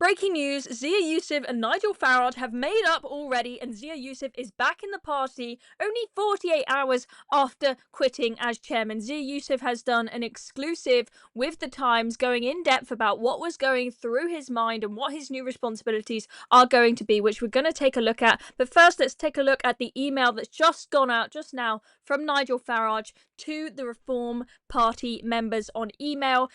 Breaking news, Zia Yusuf and Nigel Farage have made up already, and Zia Yusuf is back in the party only 48 hours after quitting as chairman. Zia Yusuf has done an exclusive with The Times, going in depth about what was going through his mind and what his new responsibilities are going to be, which we're going to take a look at. But first, let's take a look at the email that's just gone out just now from Nigel Farage to the Reform Party members on email.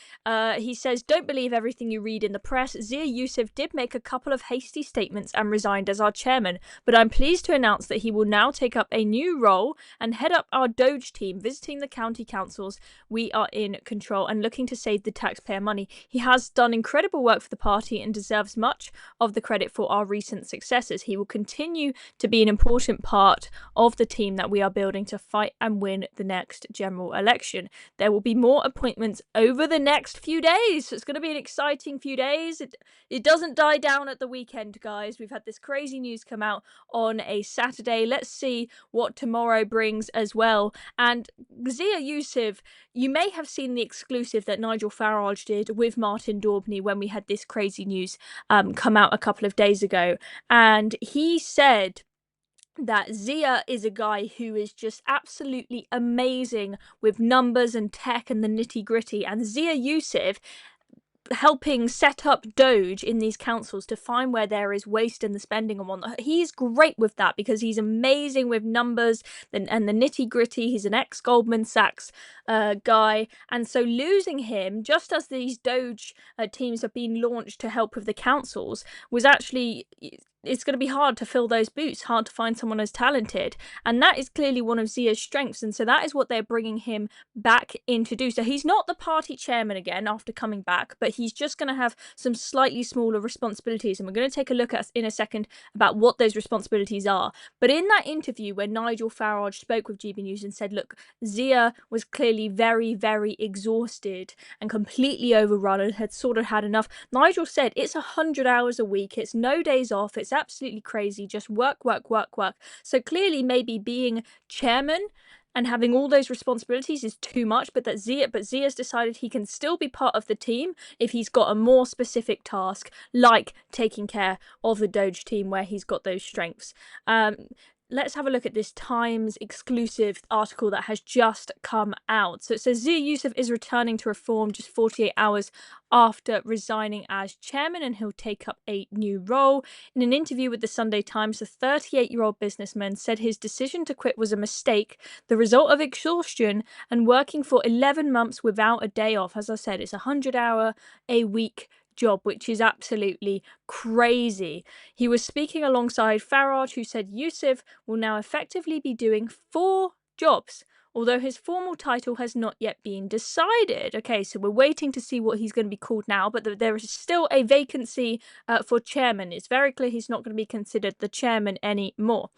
He says, "Don't believe everything you read in the press. Zia Yusuf did make a couple of hasty statements and resigned as our chairman, but I'm pleased to announce that he will now take up a new role and head up our Doge team, visiting the county councils. We are in control and looking to save the taxpayer money. He has done incredible work for the party and deserves much of the credit for our recent successes. He will continue to be an important part of the team that we are building to fight and win the next general election. There will be more appointments over the next few days. So it's going to be an exciting few days. It doesn't die down at the weekend, guys. We've had this crazy news come out on a Saturday. Let's see what tomorrow brings as well. And Zia Yusuf, you may have seen the exclusive that Nigel Farage did with Martin Daubney when we had this crazy news come out a couple of days ago. And he said that Zia is a guy who is just absolutely amazing with numbers and tech and the nitty gritty. And Zia Yusuf helping set up Doge in these councils to find where there is waste in the spending and whatnot. He's great with that because he's amazing with numbers and the nitty gritty. He's an ex-Goldman Sachs guy. And so losing him, just as these Doge teams have been launched to help with the councils, was actually... it's going to be hard to fill those boots, hard to find someone as talented. And that is clearly one of Zia's strengths. And so that is what they're bringing him back in to do. So he's not the party chairman again after coming back, but he's just going to have some slightly smaller responsibilities. And we're going to take a look at in a second about what those responsibilities are. But in that interview where Nigel Farage spoke with GB News and said, look, Zia was clearly very, very exhausted and completely overrun and had sort of had enough. Nigel said it's 100 hours a week. It's no days off. It's absolutely crazy. Just work, work, work, work. So clearly maybe being chairman and having all those responsibilities is too much, but Zia's decided he can still be part of the team if he's got a more specific task, like taking care of the Doge team where he's got those strengths. Let's have a look at this Times exclusive article that has just come out. So it says Zia Yusuf is returning to Reform just 48 hours after resigning as chairman, and he'll take up a new role. In an interview with the Sunday Times, the 38-year-old businessman said his decision to quit was a mistake, the result of exhaustion and working for 11 months without a day off. As I said, it's a 100-hour-a-week job, which is absolutely crazy. He was speaking alongside Farage, who said Yusuf will now effectively be doing 4 jobs, although his formal title has not yet been decided. Okay, so we're waiting to see what he's going to be called now, but there is still a vacancy for chairman. It's very clear he's not going to be considered the chairman anymore.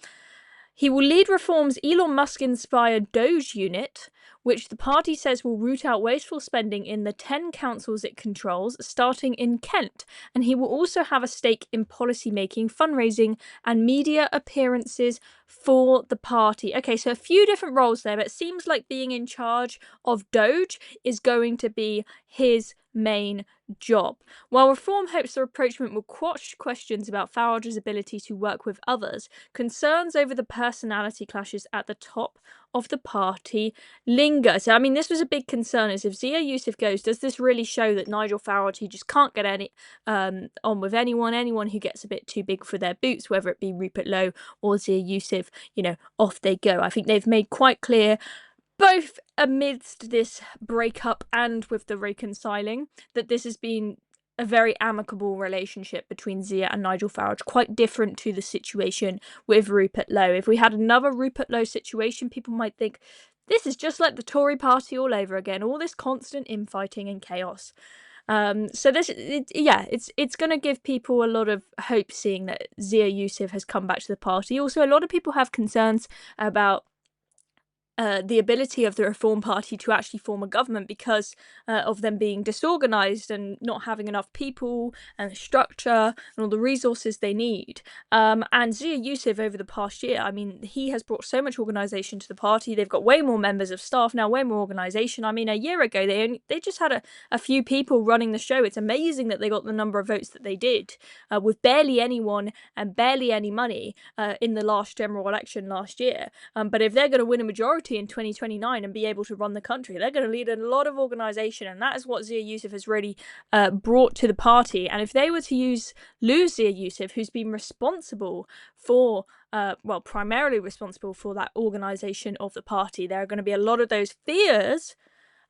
He will lead Reform's Elon Musk-inspired Doge unit, which the party says will root out wasteful spending in the 10 councils it controls, starting in Kent. And he will also have a stake in policy-making, fundraising, and media appearances for the party. Okay, so a few different roles there, but it seems like being in charge of Doge is going to be his main job. While Reform hopes the rapprochement will quash questions about Farage's ability to work with others, concerns over the personality clashes at the top of the party linger. So, I mean, this was a big concern, is if Zia Yusuf goes, does this really show that Nigel Farage, he just can't get any on with anyone who gets a bit too big for their boots, whether it be Rupert Lowe or Zia Yusuf, you know, off they go. I think they've made quite clear, both amidst this breakup and with the reconciling, that this has been a very amicable relationship between Zia and Nigel Farage, quite different to the situation with Rupert Lowe. If we had another Rupert Lowe situation, people might think, this is just like the Tory party all over again, all this constant infighting and chaos. So this, it's going to give people a lot of hope seeing that Zia Yusuf has come back to the party. Also, a lot of people have concerns about the ability of the Reform Party to actually form a government because of them being disorganized and not having enough people and structure and all the resources they need. And Zia Yusuf, over the past year, I mean, he has brought so much organization to the party. They've got way more members of staff now, way more organization. I mean, a year ago, they just had a few people running the show. It's amazing that they got the number of votes that they did with barely anyone and barely any money in the last general election last year. But if they're going to win a majority in 2029 and be able to run the country, they're going to lead a lot of organisation, and that is what Zia Yusuf has really brought to the party. And if they were to lose Zia Yusuf, who's been responsible for primarily responsible for that organisation of the party, there are going to be a lot of those fears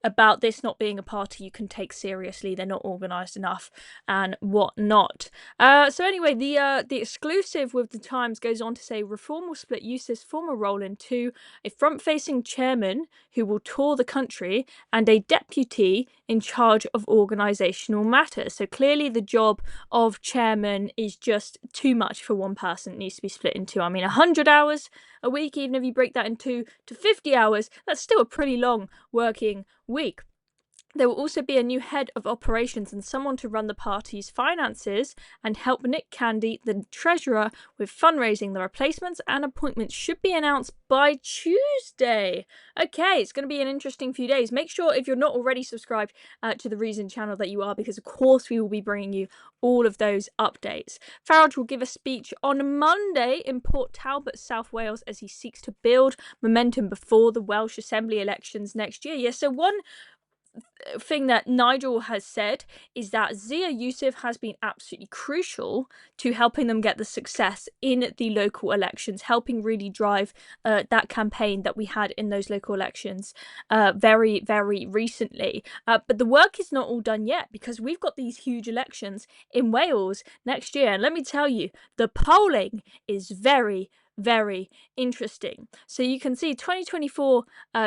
about this not being a party you can take seriously. They're not organised enough and whatnot. So anyway, the exclusive with the Times goes on to say Reform will split Yusuf's former role into a front-facing chairman who will tour the country and a deputy in charge of organisational matters. So clearly the job of chairman is just too much for one person. It needs to be split into, I mean, 100 hours a week, even if you break that into 50 hours, that's still a pretty long working week. There will also be a new head of operations and someone to run the party's finances and help Nick Candy, the treasurer, with fundraising. The replacements and appointments should be announced by Tuesday. Okay, it's going to be an interesting few days. Make sure if you're not already subscribed to the Reason channel that you are, because of course we will be bringing you all of those updates. Farage will give a speech on Monday in Port Talbot, South Wales, as he seeks to build momentum before the Welsh Assembly elections next year. Yeah, so one thing that Nigel has said is that Zia Yusuf has been absolutely crucial to helping them get the success in the local elections, helping really drive that campaign that we had in those local elections very, very recently. But the work is not all done yet, because we've got these huge elections in Wales next year. And let me tell you, the polling is very, very interesting. So you can see 2024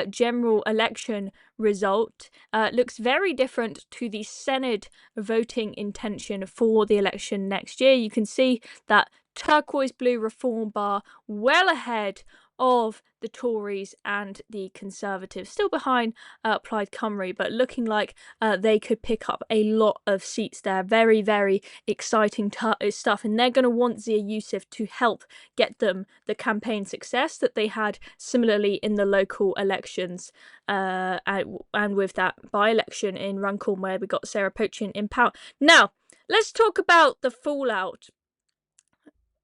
general election result looks very different to the Senate voting intention for the election next year. You can see that turquoise blue Reform bar well ahead of the Tories and the Conservatives, still behind Plaid Cymru, but looking like they could pick up a lot of seats there. Very, very exciting stuff, and they're going to want Zia Yusuf to help get them the campaign success that they had similarly in the local elections, and with that by-election in Runcorn where we got Sarah Poachin in power. Now, let's talk about the fallout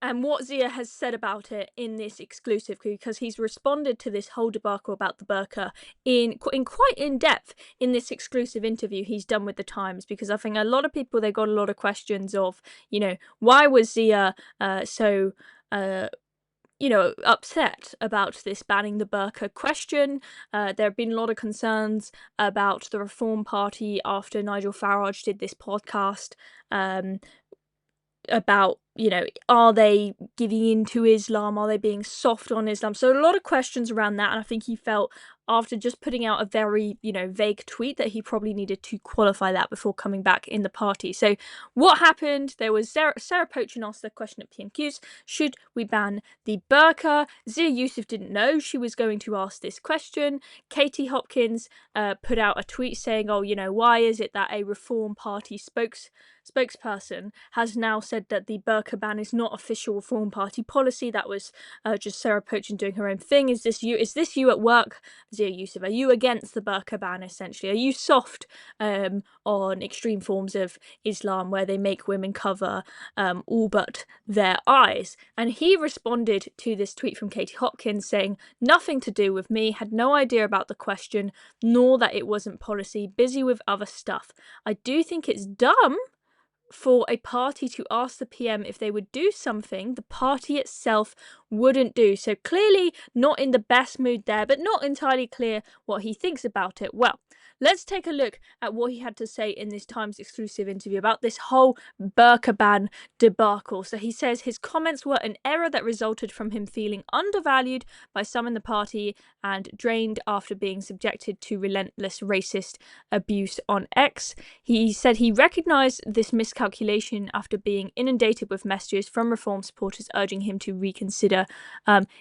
and what Zia has said about it in this exclusive, because he's responded to this whole debacle about the burqa in quite in depth in this exclusive interview he's done with the Times, because I think a lot of people, they got a lot of questions of, why was Zia so upset about this banning the burqa question. There have been a lot of concerns about the Reform Party after Nigel Farage did this podcast about, are they giving in to Islam? Are they being soft on Islam? So a lot of questions around that. And I think he felt, after just putting out a very, vague tweet, that he probably needed to qualify that before coming back in the party. So what happened? There was Sarah Poachin asked the question at PMQs, should we ban the burqa? Zia Yusuf didn't know she was going to ask this question. Katie Hopkins put out a tweet saying, why is it that a Reform Party spokesperson has now said that the burqa ban is not official Reform Party policy? That was just Sarah Poachin doing her own thing. Is this you at work, Zia Yusuf? Are you against the burqa ban, essentially? Are you soft on extreme forms of Islam where they make women cover all but their eyes? And he responded to this tweet from Katie Hopkins saying, nothing to do with me, had no idea about the question, nor that it wasn't policy, busy with other stuff. I do think it's dumb for a party to ask the PM if they would do something the party itself wouldn't do. So clearly not in the best mood there, but not entirely clear what he thinks about it. Well, Let's take a look at what he had to say in this Times exclusive interview about this whole burqa ban debacle. So he says his comments were an error that resulted from him feeling undervalued by some in the party and drained after being subjected to relentless racist abuse on X. He said he recognised this miscalculation after being inundated with messages from Reform supporters urging him to reconsider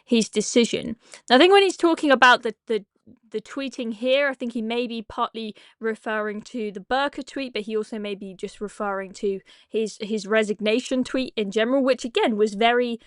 his decision. Now, I think when he's talking about the tweeting here, I think he may be partly referring to the burqa tweet, but he also may be just referring to his resignation tweet in general, which again was very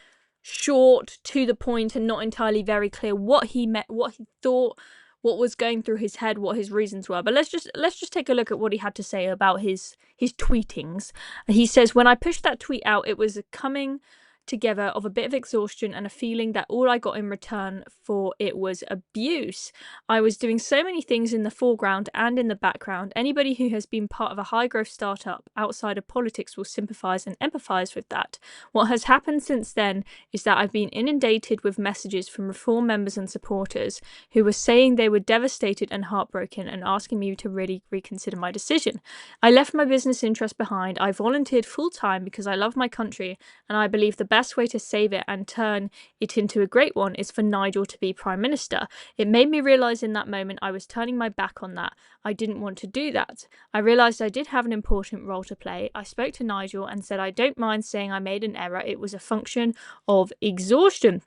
short, to the point, and not entirely very clear what he meant, what he thought, what was going through his head, what his reasons were. But let's just take a look at what he had to say about his tweetings. He says, "When I pushed that tweet out, it was a coming together of a bit of exhaustion and a feeling that all I got in return for it was abuse. I was doing so many things in the foreground and in the background. Anybody who has been part of a high growth startup outside of politics will sympathise and empathise with that. What has happened since then is that I've been inundated with messages from Reform members and supporters who were saying they were devastated and heartbroken and asking me to really reconsider my decision. I left my business interest behind. I volunteered full time because I love my country and I believe the best way to save it and turn it into a great one is for Nigel to be Prime Minister. It made me realise in that moment I was turning my back on that. I didn't want to do that. I realised I did have an important role to play. I spoke to Nigel and said I don't mind saying I made an error. It was a function of exhaustion."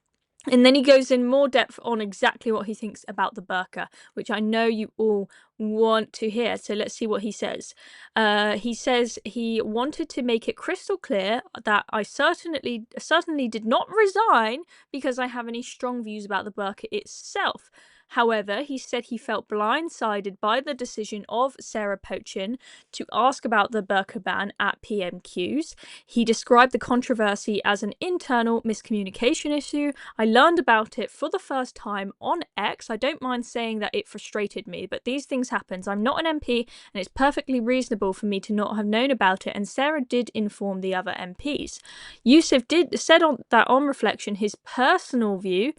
And then he goes in more depth on exactly what he thinks about the burqa, which I know you all want to hear. So let's see what he says. He says he wanted to make it crystal clear that I certainly did not resign because I have any strong views about the burqa itself. However, he said he felt blindsided by the decision of Sarah Pochin to ask about the burqa ban at PMQs. He described the controversy as an internal miscommunication issue. I learned about it for the first time on X. I don't mind saying that it frustrated me, but these things happen. I'm not an MP, and it's perfectly reasonable for me to not have known about it, and Sarah did inform the other MPs. Yusuf said that on reflection, his personal view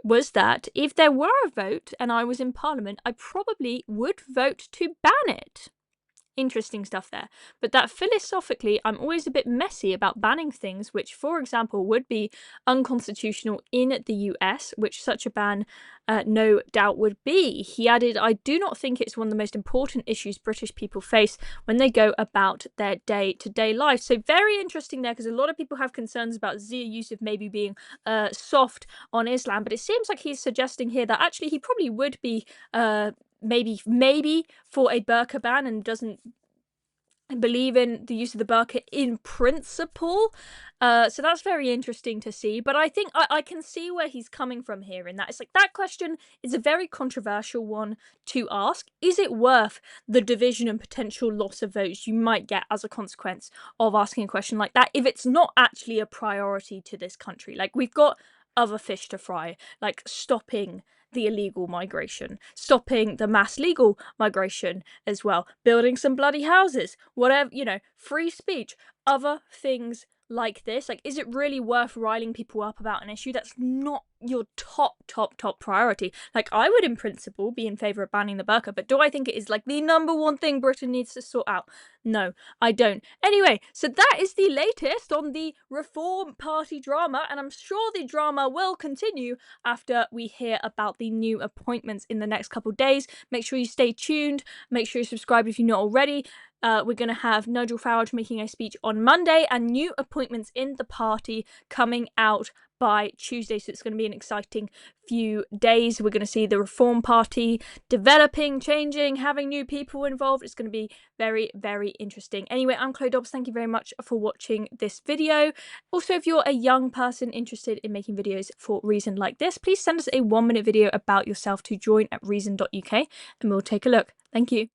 was that if there were a vote and I was in Parliament, I probably would vote to ban it. Interesting stuff there. But that philosophically, I'm always a bit messy about banning things which, for example, would be unconstitutional in the US, which such a ban no doubt would be. He added, I do not think it's one of the most important issues British people face when they go about their day-to-day life. So very interesting there, because a lot of people have concerns about Zia Yusuf maybe being soft on Islam, but it seems like he's suggesting here that actually he probably would be maybe for a burqa ban and doesn't believe in the use of the burqa in principle. So that's very interesting to see. But I think I can see where he's coming from here in that it's like that question is a very controversial one to ask. Is it worth the division and potential loss of votes you might get as a consequence of asking a question like that if it's not actually a priority to this country? Like, we've got other fish to fry, like stopping the illegal migration, stopping the mass legal migration as well, building some bloody houses, whatever, free speech, other things like this. Like, is it really worth riling people up about an issue that's not your top priority? Like, I would in principle be in favour of banning the burqa, but do I think it is like the number one thing Britain needs to sort out? No, I don't. Anyway, so that is the latest on the Reform Party drama, and I'm sure the drama will continue after we hear about the new appointments in the next couple of days. Make sure you stay tuned, make sure you subscribe if you're not already. We're going to have Nigel Farage making a speech on Monday and new appointments in the party coming out by Tuesday, so it's going to be an exciting few days. We're going to see the Reform Party developing, changing, having new people involved. It's going to be very, very interesting. Anyway, I'm Chloe Dobbs. Thank you very much for watching this video. Also, if you're a young person interested in making videos for Reason like this, please send us a 1-minute video about yourself to join at reason.uk and we'll take a look. Thank you.